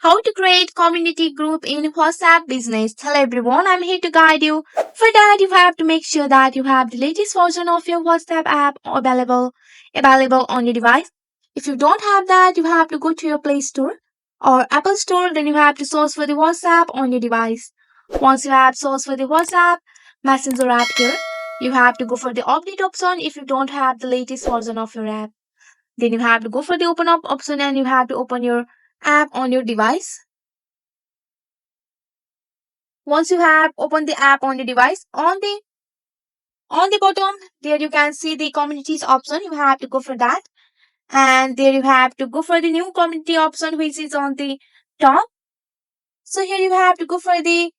How to create community group in WhatsApp business. Hello everyone, I'm here to guide you. For that, you have to make sure that you have the latest version of your WhatsApp app available on your device. If you don't have that, you have to go to your Play Store or Apple Store. Then you have to search for the WhatsApp on your device. Once you have searched for the WhatsApp Messenger app here, you have to go for the update option if you don't have the latest version of your app. Then you have to go for the open up option and you have to open your app on your device. Once you have opened the app on the device, on the bottom there you can see the communities option. You have to go for that, and there you have to go for the new community option which is on the top. So here you have to go for the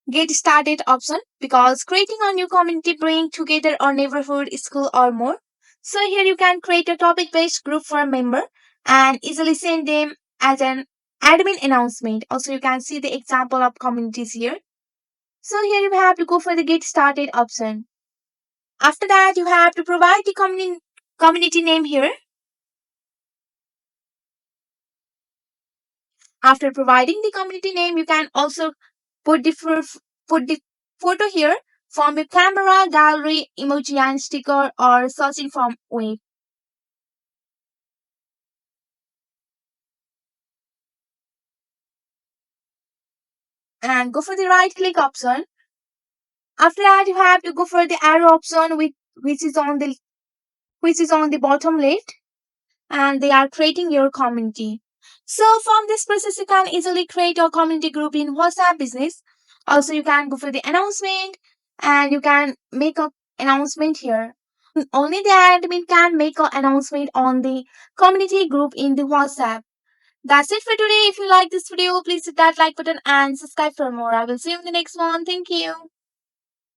get started option because creating a new community bring together a neighborhood, school or more. So here you can create a topic based group for a member and easily send them as an admin announcement. Also you can see the example of communities here. So here you have to go for the get started option. After that, you have to provide the community name here. After providing the community name, you can also put put the photo here from your camera, gallery, emoji and sticker or searching from web. And go for the right click option. After that, you have to go for the arrow option which is on the bottom left, and they are creating your community. So from this process, you can easily create a community group in WhatsApp business. Also, you can go for the announcement and you can make a announcement here. Only the admin can make an announcement on the community group in the WhatsApp. That's it for today. If you like this video, please hit that like button and subscribe for more. I will see you in the next one. Thank you.